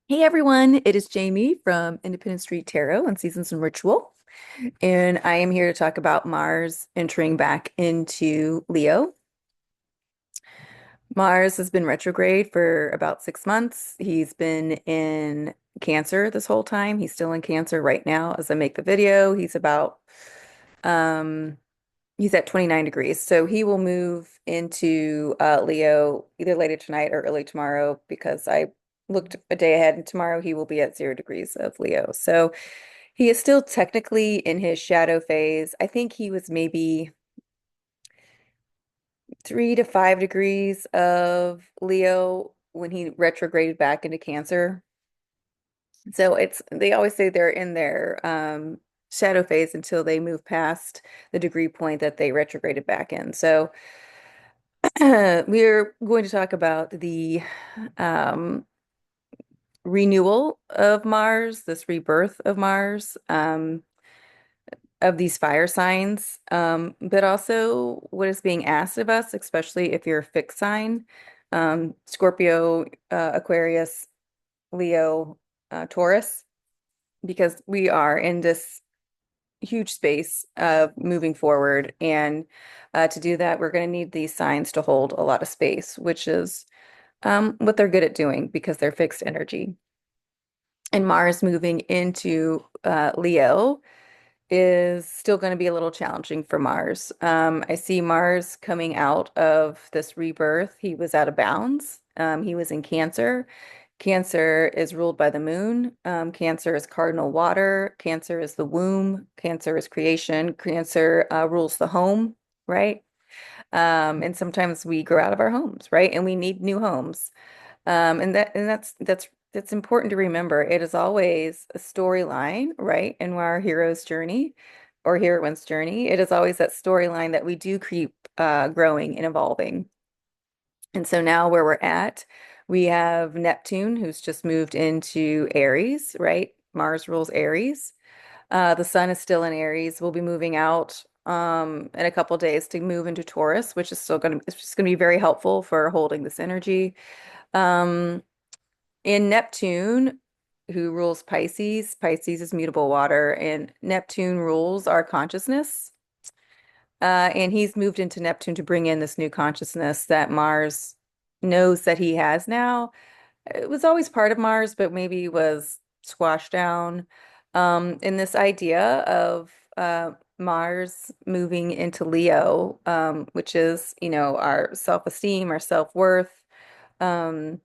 Hey everyone, it is Jamie from Independent Street Tarot and Seasons and Ritual, and I am here to talk about Mars entering back into Leo. Mars has been retrograde for about 6 months. He's been in Cancer this whole time. He's still in Cancer right now as I make the video. Um he's at 29 degrees. So he will move into Leo either later tonight or early tomorrow because I looked a day ahead and tomorrow he will be at 0 degrees of Leo. So he is still technically in his shadow phase. I think he was maybe 3 to 5 degrees of Leo when he retrograded back into Cancer. So they always say they're in their shadow phase until they move past the degree point that they retrograded back in. So we're going to talk about the um, renewal of Mars, this rebirth of Mars. Of these fire signs, but also what is being asked of us, especially if you're a fixed sign, Scorpio, Aquarius, Leo, Taurus, because we are in this huge space of moving forward. And to do that, we're going to need these signs to hold a lot of space, which is what they're good at doing because they're fixed energy. And Mars moving into Leo is still going to be a little challenging for Mars. I see Mars coming out of this rebirth. He was out of bounds. He was in Cancer. Cancer is ruled by the moon. Cancer is cardinal water. Cancer is the womb. Cancer is creation. Cancer rules the home, right? And sometimes we grow out of our homes, right? And we need new homes. And that's important to remember. It is always a storyline, right? In our hero's journey or heroine's journey. It is always that storyline that we do keep growing and evolving. And so now where we're at, we have Neptune, who's just moved into Aries, right? Mars rules Aries. The sun is still in Aries. We'll be moving out in a couple days to move into Taurus, which is still going to, it's just going to be very helpful for holding this energy. Um, in Neptune, who rules Pisces, Pisces is mutable water, and Neptune rules our consciousness. And he's moved into Neptune to bring in this new consciousness that Mars knows that he has now. It was always part of Mars, but maybe was squashed down. In this idea of Mars moving into Leo, which is, our self-esteem, our self-worth. Um,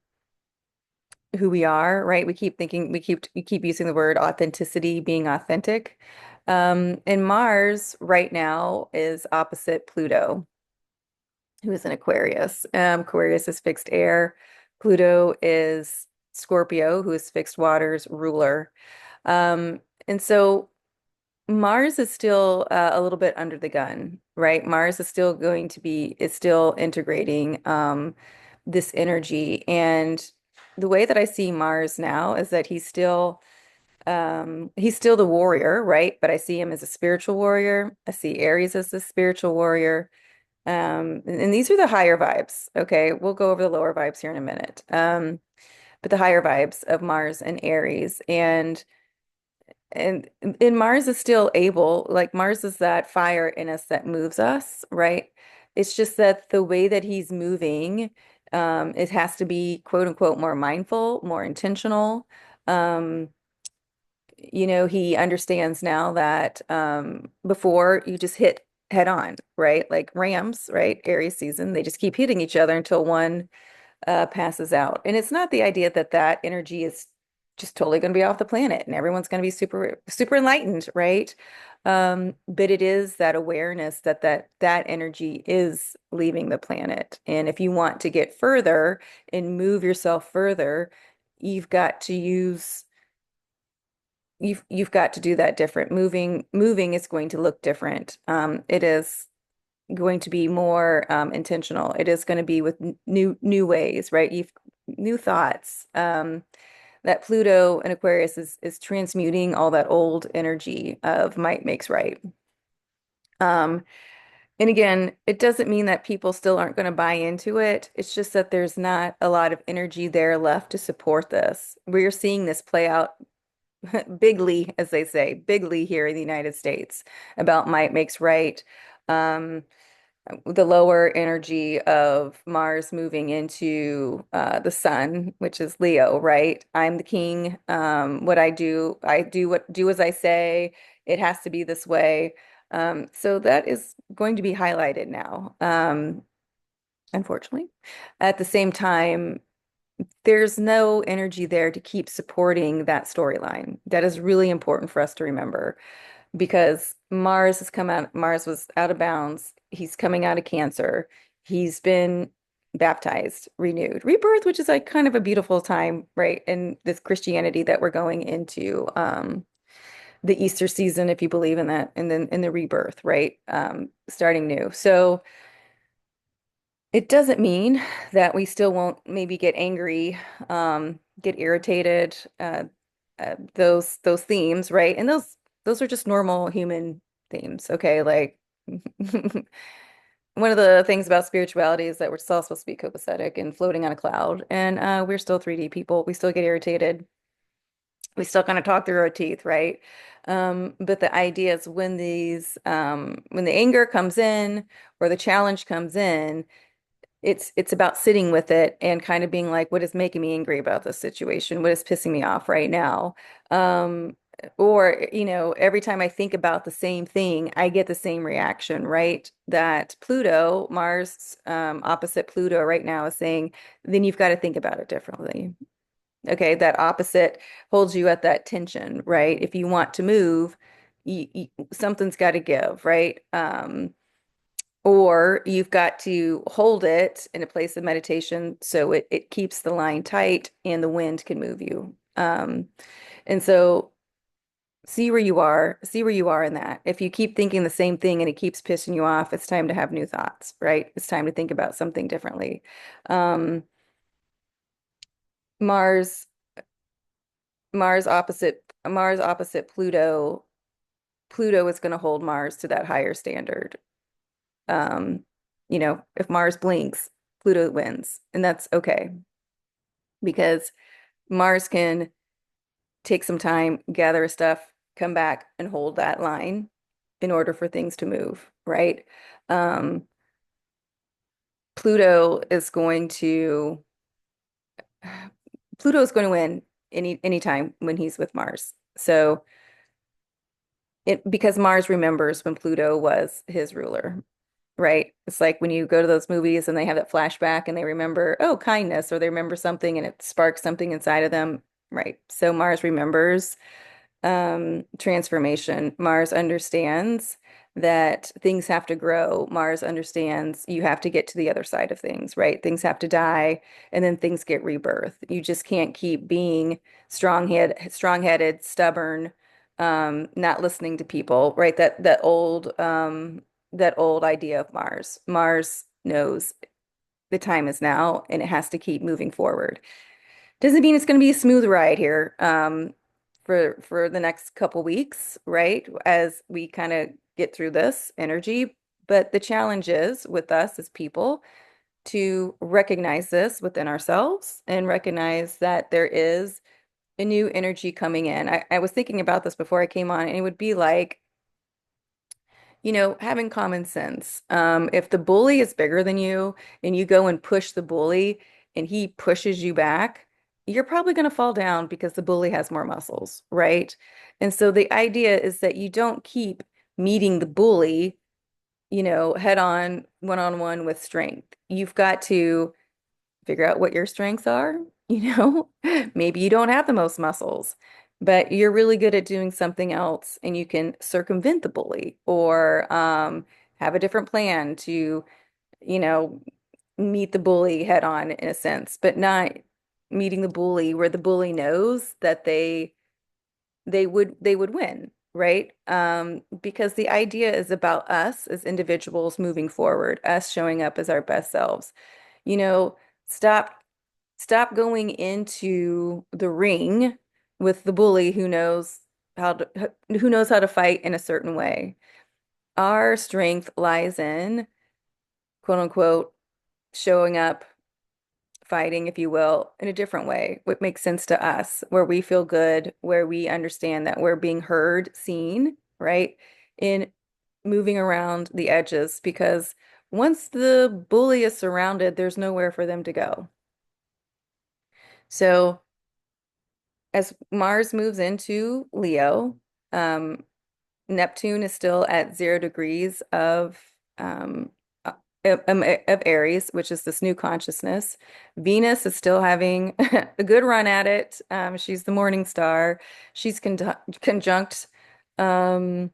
who we are, right? We keep using the word authenticity, being authentic. And Mars right now is opposite Pluto, who is in Aquarius. Aquarius is fixed air. Pluto is Scorpio, who is fixed waters ruler. And so Mars is still a little bit under the gun, right? Mars is still integrating this energy. And the way that I see Mars now is that he's still the warrior, right? But I see him as a spiritual warrior. I see Aries as the spiritual warrior. And these are the higher vibes. Okay, we'll go over the lower vibes here in a minute. But the higher vibes of Mars and Aries. And Mars is still able, like Mars is that fire in us that moves us, right? It's just that the way that he's moving, it has to be quote unquote more mindful, more intentional. Um, he understands now that before you just hit head on, right? Like rams, right? Aries season, they just keep hitting each other until one passes out. And it's not the idea that that energy is just totally going to be off the planet and everyone's going to be super, super enlightened, right? But it is that awareness that energy is leaving the planet. And if you want to get further and move yourself further, you've got to use you've got to do that different. Moving is going to look different. It is going to be more intentional. It is going to be with new ways, right? You've new thoughts. That Pluto and Aquarius is transmuting all that old energy of might makes right. Um, And again, it doesn't mean that people still aren't going to buy into it. It's just that there's not a lot of energy there left to support this. We're seeing this play out bigly, as they say, bigly here in the United States about might makes right. Um, the lower energy of Mars moving into the sun, which is Leo, right? I'm the king. What I do what do as I say. It has to be this way. So that is going to be highlighted now, unfortunately. At the same time, there's no energy there to keep supporting that storyline. That is really important for us to remember because Mars was out of bounds. He's coming out of Cancer. He's been baptized, renewed, rebirth, which is like kind of a beautiful time, right? In this Christianity that we're going into, the Easter season, if you believe in that, and then in the rebirth, right? Starting new. So it doesn't mean that we still won't maybe get angry, get irritated, those themes, right? And those are just normal human themes, okay? Like one of the things about spirituality is that we're still supposed to be copacetic and floating on a cloud, and we're still 3D people. We still get irritated. We still kind of talk through our teeth, right? But the idea is when the anger comes in or the challenge comes in, it's about sitting with it and kind of being like, what is making me angry about this situation? What is pissing me off right now? Um, or, every time I think about the same thing, I get the same reaction, right? That Pluto, Mars, opposite Pluto right now is saying, then you've got to think about it differently. Okay, that opposite holds you at that tension, right? If you want to move, something's got to give, right? Or you've got to hold it in a place of meditation so it keeps the line tight and the wind can move you. And so see where you are in that. If you keep thinking the same thing and it keeps pissing you off, it's time to have new thoughts, right? It's time to think about something differently. Um, Mars, Mars opposite Pluto. Pluto is going to hold Mars to that higher standard. Um, if Mars blinks, Pluto wins, and that's okay because Mars can take some time, gather his stuff, come back and hold that line in order for things to move, right? Um, Pluto is going to Pluto is going to win any time when he's with Mars. So it because Mars remembers when Pluto was his ruler, right? It's like when you go to those movies and they have that flashback and they remember, oh, kindness, or they remember something and it sparks something inside of them, right? So Mars remembers transformation. Mars understands that things have to grow. Mars understands you have to get to the other side of things, right? Things have to die and then things get rebirth. You just can't keep being strong-headed, stubborn, not listening to people, right? That old idea of Mars. Mars knows the time is now and it has to keep moving forward. Doesn't mean it's going to be a smooth ride here for the next couple weeks, right? As we kind of get through this energy. But the challenge is with us as people to recognize this within ourselves and recognize that there is a new energy coming in. I was thinking about this before I came on, and it would be like having common sense. If the bully is bigger than you and you go and push the bully and he pushes you back, you're probably going to fall down because the bully has more muscles, right? And so the idea is that you don't keep meeting the bully, head on, one with strength. You've got to figure out what your strengths are. Maybe you don't have the most muscles, but you're really good at doing something else and you can circumvent the bully or have a different plan to, you know, meet the bully head on in a sense, but not meeting the bully where the bully knows that they would win, right? Because the idea is about us as individuals moving forward, us showing up as our best selves. You know, stop stop going into the ring with the bully who knows how to fight in a certain way. our strength lies in, quote unquote, showing up, fighting, if you will, in a different way, what makes sense to us, where we feel good, where we understand that we're being heard, seen, right? In moving around the edges, because once the bully is surrounded, there's nowhere for them to go. So as Mars moves into Leo, um, Neptune is still at 0 degrees um, uh, of Aries, which is this new consciousness. Venus is still having a good run at it. She's the morning star. She's conjunct. Um,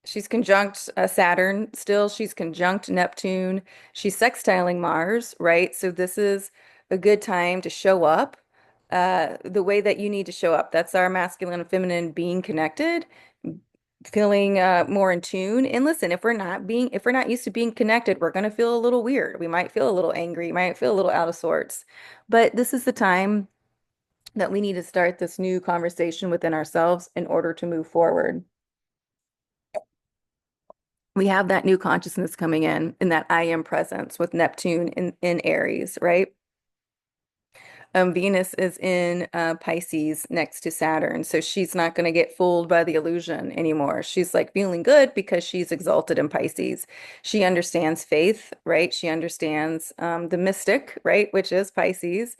She's conjunct Saturn still. She's conjunct Neptune. She's sextiling Mars, right? So this is a good time to show up the way that you need to show up. That's our masculine and feminine being connected, feeling more in tune. And listen, if we're not used to being connected, we're going to feel a little weird. We might feel a little angry, might feel a little out of sorts. But this is the time that we need to start this new conversation within ourselves in order to move forward. We have that new consciousness coming in that I am presence with Neptune in Aries, right? Venus is in Pisces next to Saturn, so she's not going to get fooled by the illusion anymore. She's like feeling good because she's exalted in Pisces. She understands faith, right? She understands the mystic, right? Which is Pisces.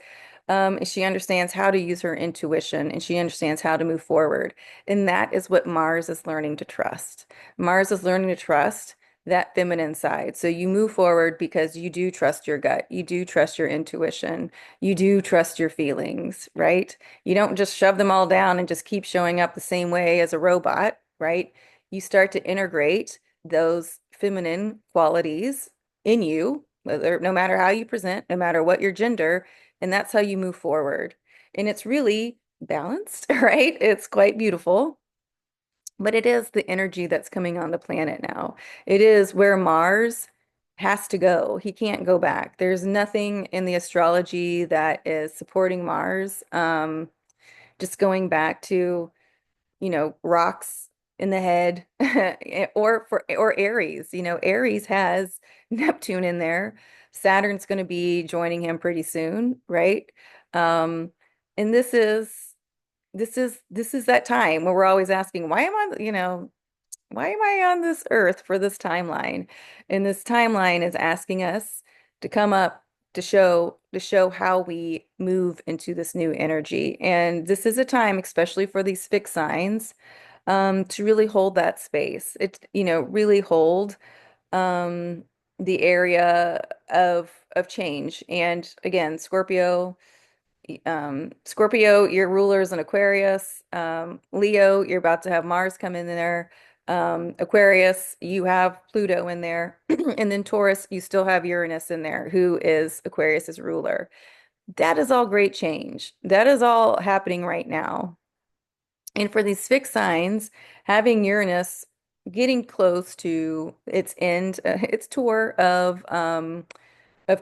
She understands how to use her intuition and she understands how to move forward. And that is what Mars is learning to trust. Mars is learning to trust that feminine side. So you move forward because you do trust your gut. You do trust your intuition. You do trust your feelings, right? You don't just shove them all down and just keep showing up the same way as a robot, right? You start to integrate those feminine qualities in you, no matter how you present, no matter what your gender, and that's how you move forward. And it's really balanced, right? It's quite beautiful. But it is the energy that's coming on the planet now. It is where Mars has to go. He can't go back. There's nothing in the astrology that is supporting Mars. Just going back to, rocks in the head or Aries. Aries has Neptune in there. Saturn's going to be joining him pretty soon, right? Um, and this is that time where we're always asking, why am I on this earth for this timeline? And this timeline is asking us to come up to show how we move into this new energy. And this is a time, especially for these fixed signs, to really hold that space. Really hold um the area of change. And again, Scorpio, your ruler is an Aquarius. Leo, you're about to have Mars come in there. Aquarius, you have Pluto in there. And then Taurus, you still have Uranus in there, who is Aquarius's ruler. That is all great change. That is all happening right now. And for these fixed signs, having Uranus getting close to its end, its tour of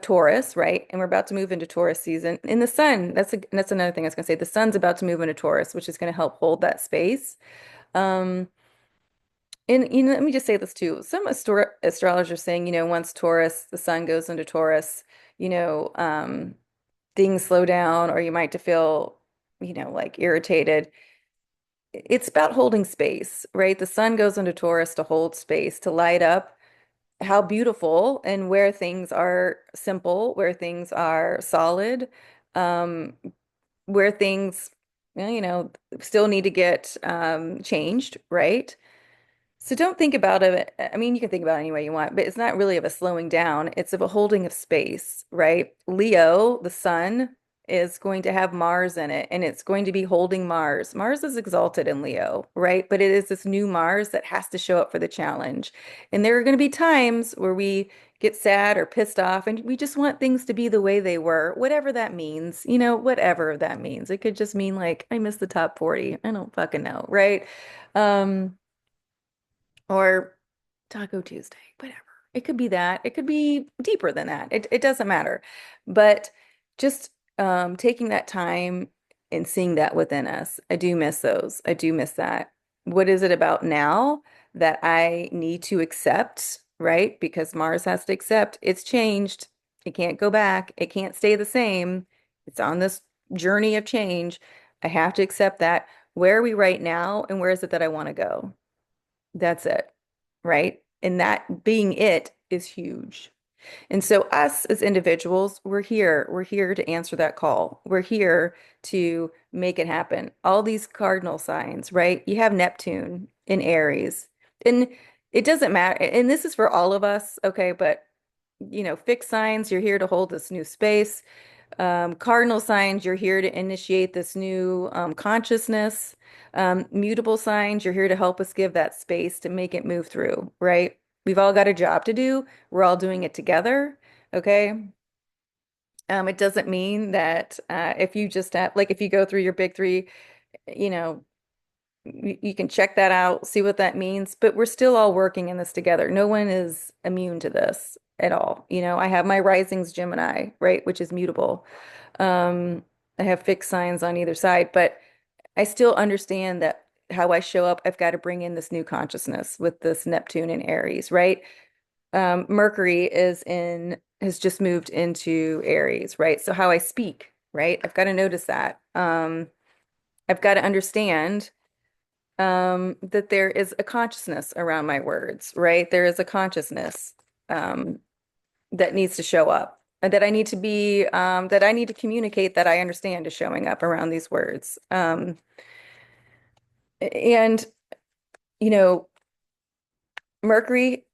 Taurus, right? And we're about to move into Taurus season. In the sun, that's another thing I was going to say. The sun's about to move into Taurus, which is going to help hold that space. Um, and let me just say this too. Some astrologers are saying, once the sun goes into Taurus, you know, um, things slow down, or you might to feel, like irritated. It's about holding space, right? The sun goes into Taurus to hold space, to light up how beautiful and where things are simple, where things are solid, um, where things, well, still need to get changed, right? So don't think about it. I mean, you can think about it any way you want, but it's not really of a slowing down. It's of a holding of space, right? Leo, the sun, is going to have Mars in it, and it's going to be holding Mars. Mars is exalted in Leo, right? But it is this new Mars that has to show up for the challenge. And there are going to be times where we get sad or pissed off, and we just want things to be the way they were, whatever that means, whatever that means. It could just mean like, I missed the top 40. I don't fucking know, right? Um, or Taco Tuesday, whatever. It could be that. It could be deeper than that. It doesn't matter. But just taking that time and seeing that within us, I do miss those. I do miss that. What is it about now that I need to accept, right? Because Mars has to accept it's changed. It can't go back. It can't stay the same. It's on this journey of change. I have to accept that. Where are we right now, and where is it that I want to go? That's it, right? And that being it is huge. And so, us as individuals, we're here. We're here to answer that call. We're here to make it happen. All these cardinal signs, right? You have Neptune in Aries, and it doesn't matter. And this is for all of us, okay? But, fixed signs, you're here to hold this new space. Cardinal signs, you're here to initiate this new consciousness. Mutable signs, you're here to help us give that space to make it move through, right? We've all got a job to do. We're all doing it together, okay? It doesn't mean that if you just have, like, if you go through your big three, you know, you can check that out, see what that means, but we're still all working in this together. No one is immune to this at all. I have my risings Gemini, right, which is mutable. Um, I have fixed signs on either side, but I still understand that how I show up, I've got to bring in this new consciousness with this Neptune and Aries, right? Mercury has just moved into Aries, right? So how I speak, right? I've got to notice that. I've got to understand that there is a consciousness around my words, right? There is a consciousness um, that needs to show up, and that I need to communicate that I understand is showing up around these words. And, you know, Mercury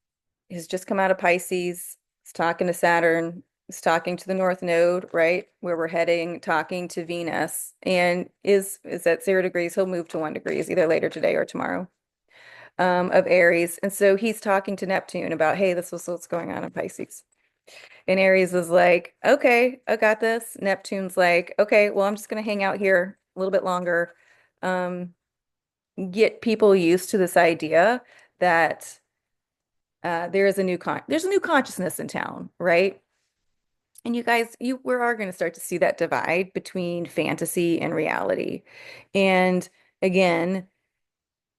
has just come out of Pisces. It's talking to Saturn. It's talking to the North Node, right? Where we're heading, talking to Venus, and is at 0 degrees. He'll move to 1 degrees either later today or tomorrow. Of Aries. And so he's talking to Neptune about, hey, this was what's going on in Pisces. And Aries is like, okay, I got this. Neptune's like, okay, well, I'm just going to hang out here a little bit longer. Um, get people used to this idea that there's a new consciousness in town, right? And you guys, we are going to start to see that divide between fantasy and reality. And again,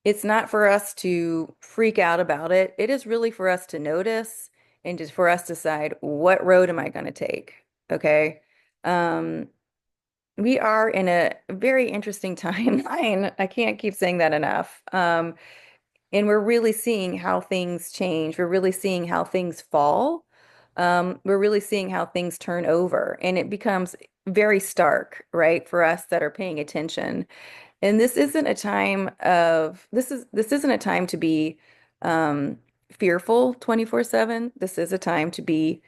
it's not for us to freak out about it. It is really for us to notice and just for us to decide what road am I going to take? Okay. Um, we are in a very interesting timeline. I can't keep saying that enough. And we're really seeing how things change. We're really seeing how things fall. We're really seeing how things turn over. And it becomes very stark, right, for us that are paying attention. And this isn't a time to be um fearful 24/7. This is a time to be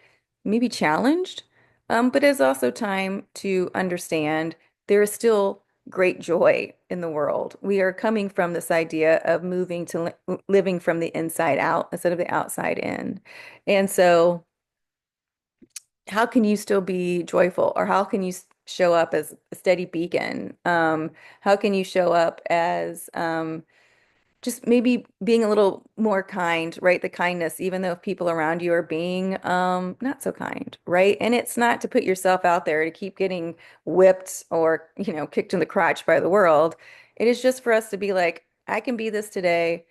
maybe challenged. But it's also time to understand there is still great joy in the world. We are coming from this idea of moving to living from the inside out instead of the outside in. And so how can you still be joyful, or how can you show up as a steady beacon? How can you show up as just maybe being a little more kind, right? The kindness, even though if people around you are being not so kind, right? And it's not to put yourself out there to keep getting whipped or, kicked in the crotch by the world. It is just for us to be like, I can be this today,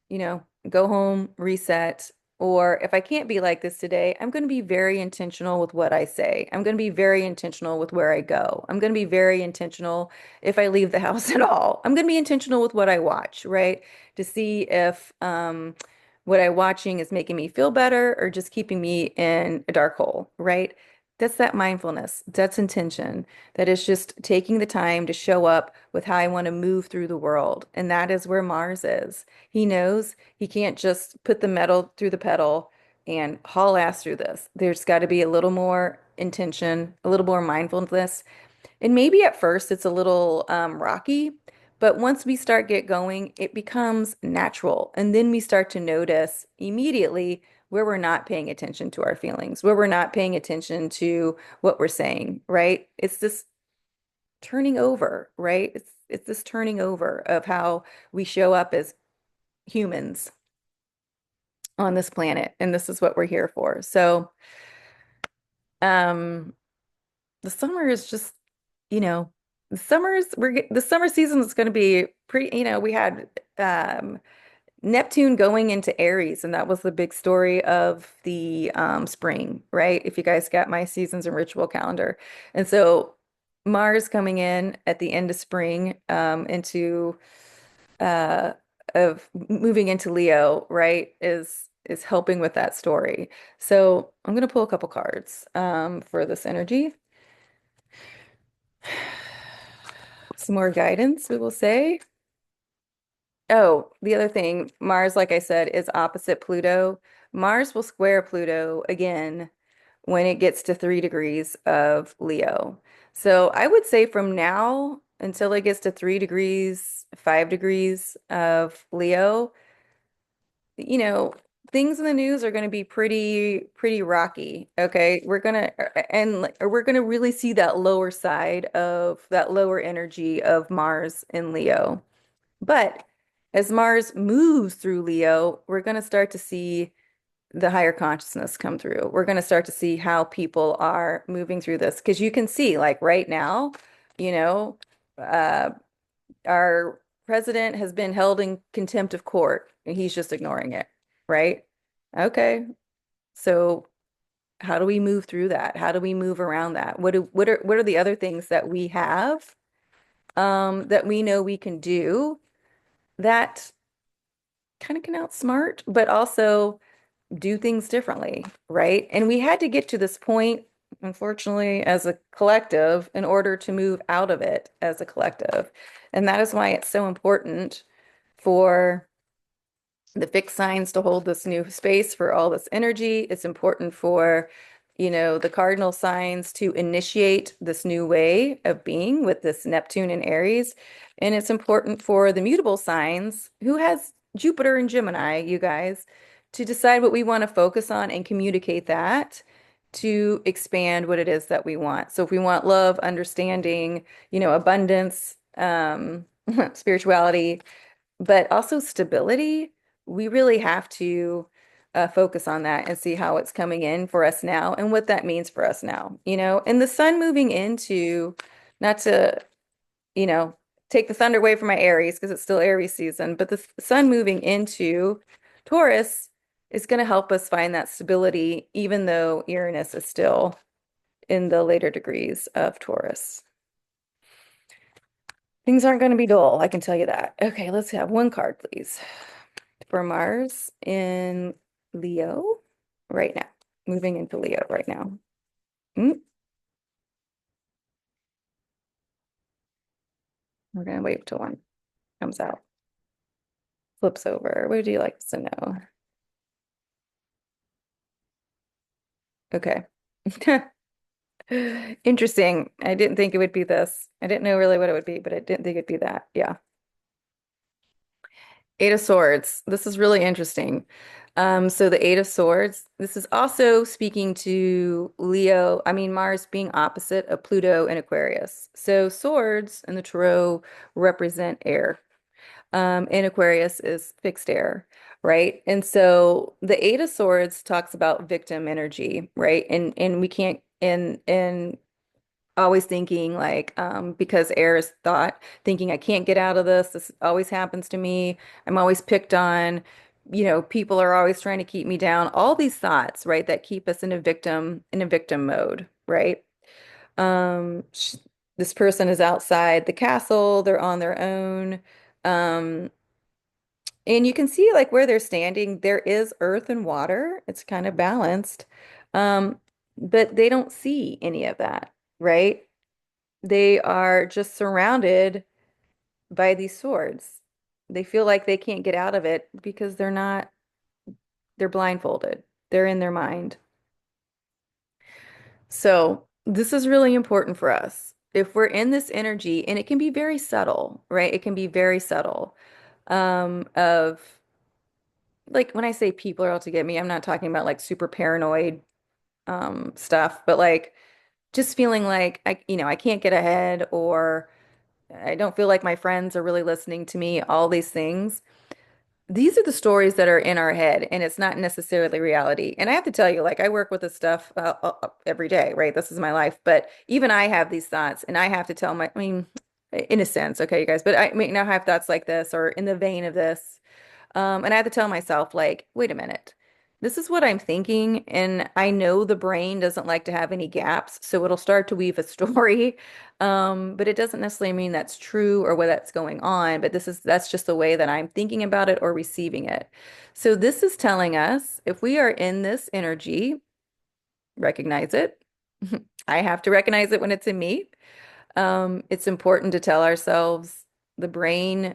go home, reset. Or if I can't be like this today, I'm going to be very intentional with what I say. I'm going to be very intentional with where I go. I'm going to be very intentional if I leave the house at all. I'm going to be intentional with what I watch, right? To see if what I'm watching is making me feel better or just keeping me in a dark hole, right? That's that mindfulness. That's intention. That is just taking the time to show up with how I want to move through the world. And that is where Mars is. He knows he can't just put the metal through the pedal and haul ass through this. There's got to be a little more intention, a little more mindfulness. And maybe at first it's a little rocky, but once we start get going, it becomes natural. And then we start to notice immediately where we're not paying attention to our feelings, where we're not paying attention to what we're saying, right? It's this turning over, right? It's this turning over of how we show up as humans on this planet, and this is what we're here for. So, um, the summer is just, you know, the summer season is going to be pretty, we had Neptune going into Aries, and that was the big story of the spring, right? If you guys got my seasons and ritual calendar. And so Mars coming in at the end of spring into uh of moving into Leo, right, is helping with that story. So I'm gonna pull a couple cards for this energy. Some more guidance, we will say. Oh, the other thing, Mars, like I said, is opposite Pluto. Mars will square Pluto again when it gets to 3 degrees of Leo. So I would say from now until it gets to 3 degrees, 5 degrees of Leo, you know, things in the news are going to be pretty rocky. Okay. We're going to really see that lower side of that lower energy of Mars in Leo. But as Mars moves through Leo, we're going to start to see the higher consciousness come through. We're going to start to see how people are moving through this because you can see, like right now, you know, uh, our president has been held in contempt of court and he's just ignoring it, right? Okay. So how do we move through that? How do we move around that? What are the other things that we have that we know we can do that kind of can outsmart, but also do things differently, right? And we had to get to this point, unfortunately, as a collective in order to move out of it as a collective. And that is why it's so important for the fixed signs to hold this new space for all this energy. It's important for, the cardinal signs to initiate this new way of being with this Neptune and Aries. And it's important for the mutable signs who has Jupiter and Gemini, you guys, to decide what we want to focus on and communicate that to expand what it is that we want. So if we want love, understanding, abundance, spirituality, but also stability, we really have to focus on that and see how it's coming in for us now and what that means for us now, and the sun moving into, not to, you know, take the thunder away from my Aries because it's still Aries season, but the sun moving into Taurus is going to help us find that stability, even though Uranus is still in the later degrees of Taurus. Things aren't going to be dull, I can tell you that. Okay, let's have one card, please. For Mars in Leo right now, moving into Leo right now. Mm, we're gonna wait till one comes out. Flips over. What would you like to know? Okay. Interesting. I didn't think it would be this. I didn't know really what it would be, but I didn't think it'd be that. Yeah. Eight of Swords. This is really interesting. So the Eight of Swords, this is also speaking to Leo, I mean Mars being opposite of Pluto and Aquarius. So swords in the Tarot represent air. And Aquarius is fixed air, right? And so the Eight of Swords talks about victim energy, right? And we can't and always thinking like because air is thought thinking I can't get out of this always happens to me, I'm always picked on, people are always trying to keep me down, all these thoughts, right, that keep us in a victim mode, right? sh this person is outside the castle, they're on their own, um and you can see like where they're standing there is earth and water, it's kind of balanced, um but they don't see any of that, right? They are just surrounded by these swords. They feel like they can't get out of it because they're blindfolded. They're in their mind. So this is really important for us. If we're in this energy, and it can be very subtle, right? It can be very subtle, of like when I say people are out to get me, I'm not talking about like super paranoid stuff, but like just feeling like I can't get ahead, or I don't feel like my friends are really listening to me, all these things. These are the stories that are in our head, and it's not necessarily reality. And I have to tell you, like, I work with this stuff every day, right? This is my life. But even I have these thoughts, and I have to tell in a sense, okay, you guys, but I mean, I have thoughts like this or in the vein of this. And I have to tell myself, like, wait a minute, this is what I'm thinking. And I know the brain doesn't like to have any gaps, so it'll start to weave a story. But it doesn't necessarily mean that's true or what that's going on. But that's just the way that I'm thinking about it or receiving it. So this is telling us if we are in this energy, recognize it. I have to recognize it when it's in me. It's important to tell ourselves the brain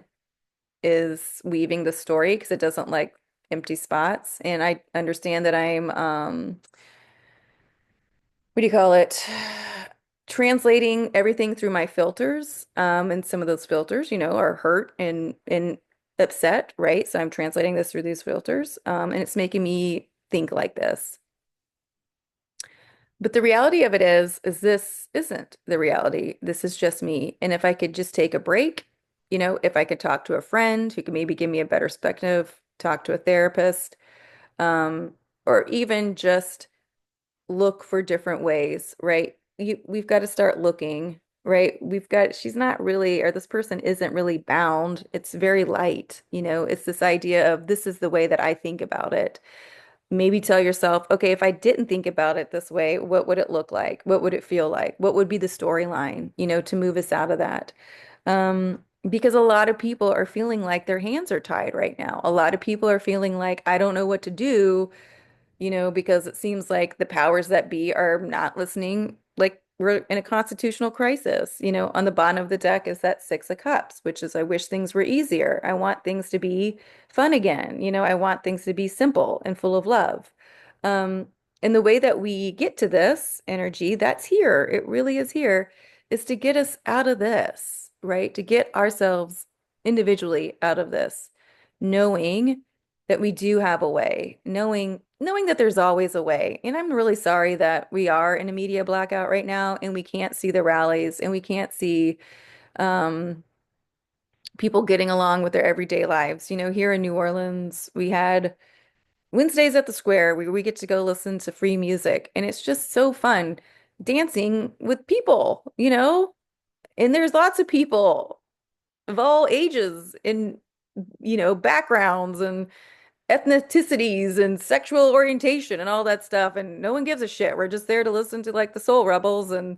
is weaving the story because it doesn't like empty spots. And I understand that I'm, what do you call it? Translating everything through my filters. And some of those filters, are hurt and upset, right? So I'm translating this through these filters. And it's making me think like this. But the reality of it is this isn't the reality. This is just me. And if I could just take a break, if I could talk to a friend who could maybe give me a better perspective, talk to a therapist, or even just look for different ways, right? We've got to start looking, right? She's not really, or this person isn't really bound. It's very light, it's this idea of this is the way that I think about it. Maybe tell yourself, okay, if I didn't think about it this way, what would it look like? What would it feel like? What would be the storyline, to move us out of that? Because a lot of people are feeling like their hands are tied right now. A lot of people are feeling like, I don't know what to do, because it seems like the powers that be are not listening. Like we're in a constitutional crisis. On the bottom of the deck is that Six of Cups, which is I wish things were easier. I want things to be fun again. I want things to be simple and full of love. Um, and the way that we get to this energy, that's here. It really is here, is to get us out of this, right? To get ourselves individually out of this, knowing that we do have a way, knowing that there's always a way. And I'm really sorry that we are in a media blackout right now and we can't see the rallies and we can't see um, people getting along with their everyday lives. Here in New Orleans, we had Wednesdays at the Square where we get to go listen to free music and it's just so fun dancing with people. And there's lots of people of all ages and backgrounds and ethnicities and sexual orientation and all that stuff. And no one gives a shit. We're just there to listen to like the Soul Rebels and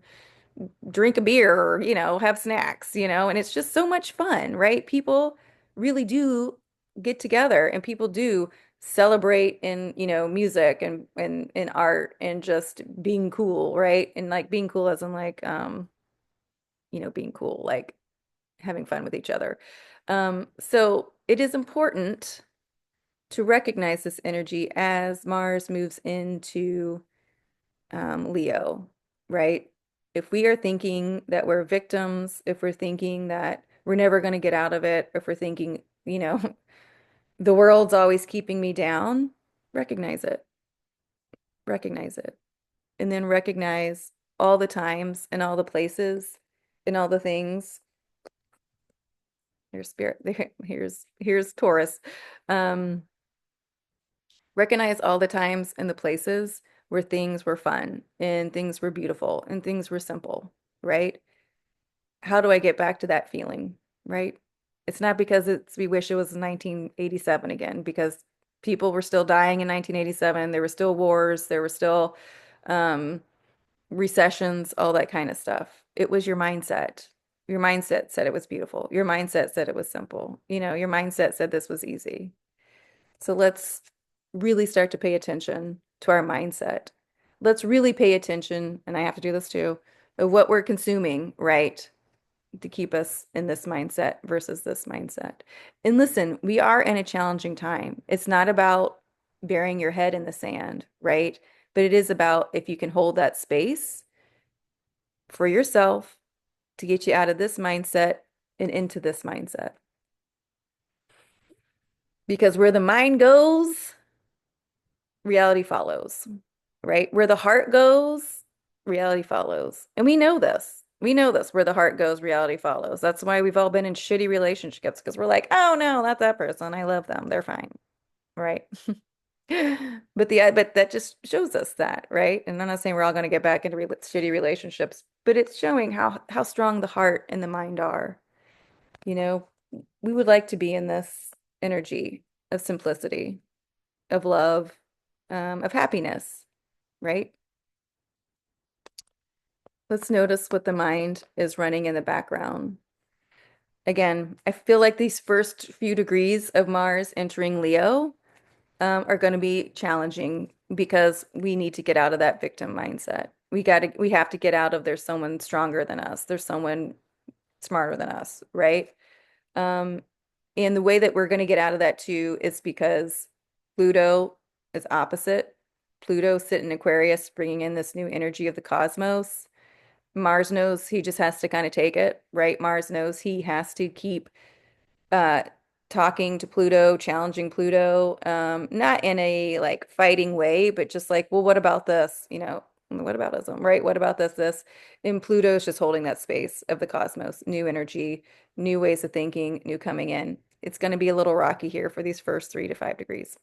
drink a beer or, have snacks, and it's just so much fun, right? People really do get together and people do celebrate in, music and art and just being cool, right? And like being cool as in like, being cool, like having fun with each other. So it is important to recognize this energy as Mars moves into Leo, right? If we are thinking that we're victims, if we're thinking that we're never going to get out of it, if we're thinking, the world's always keeping me down, recognize it, recognize it, and then recognize all the times and all the places and all the things. There's spirit. Here's Taurus. Um, Recognize all the times and the places where things were fun and things were beautiful and things were simple, right? How do I get back to that feeling, right? It's not because we wish it was 1987 again, because people were still dying in 1987. There were still wars, there were still um, recessions, all that kind of stuff. It was your mindset. Your mindset said it was beautiful. Your mindset said it was simple. Your mindset said this was easy. So let's really start to pay attention to our mindset. Let's really pay attention, and I have to do this too, of what we're consuming, right? To keep us in this mindset versus this mindset. And listen, we are in a challenging time. It's not about burying your head in the sand, right? But it is about if you can hold that space for yourself to get you out of this mindset and into this mindset. Because where the mind goes, reality follows, right? Where the heart goes, reality follows. And we know this. We know this. Where the heart goes, reality follows. That's why we've all been in shitty relationships because we're like, oh no, not that person. I love them. They're fine. Right. But that just shows us that, right? And I'm not saying we're all going to get back into shitty relationships, but it's showing how strong the heart and the mind are. You know, we would like to be in this energy of simplicity, of love, of happiness, right? Let's notice what the mind is running in the background. Again, I feel like these first few degrees of Mars entering Leo are going to be challenging because we need to get out of that victim mindset. We have to get out of there's someone stronger than us. There's someone smarter than us, right? Um, and the way that we're going to get out of that too is because Pluto is opposite. Pluto sit in Aquarius, bringing in this new energy of the cosmos. Mars knows he just has to kind of take it, right? Mars knows he has to keep uh talking to Pluto, challenging Pluto, not in a like fighting way, but just like, well, what about this? What about ism, right? What about this? And Pluto's just holding that space of the cosmos, new energy, new ways of thinking, new coming in. It's going to be a little rocky here for these first 3 to 5 degrees.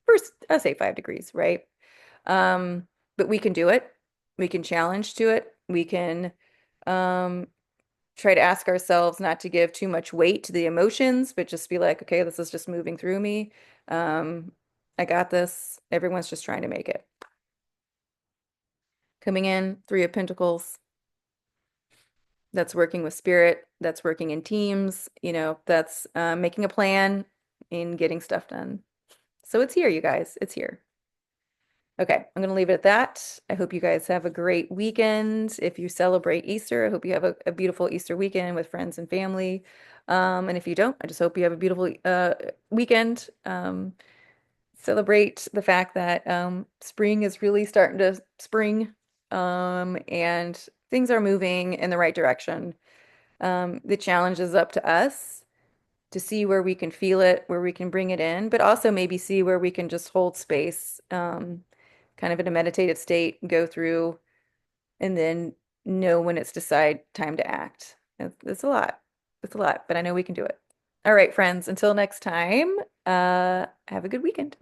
First, I say 5 degrees, right? But we can do it. We can challenge to it. We can um try to ask ourselves not to give too much weight to the emotions, but just be like, okay, this is just moving through me. Um, I got this. Everyone's just trying to make it. Coming in, Three of Pentacles. That's working with spirit. That's working in teams. That's making a plan and getting stuff done. So it's here, you guys. It's here. Okay, I'm going to leave it at that. I hope you guys have a great weekend. If you celebrate Easter, I hope you have a beautiful Easter weekend with friends and family. And if you don't, I just hope you have a beautiful weekend. Celebrate the fact that spring is really starting to spring, and things are moving in the right direction. The challenge is up to us to see where we can feel it, where we can bring it in, but also maybe see where we can just hold space, kind of in a meditative state, go through, and then know when it's decide time to act. It's a lot. It's a lot, but I know we can do it. All right, friends, until next time, have a good weekend.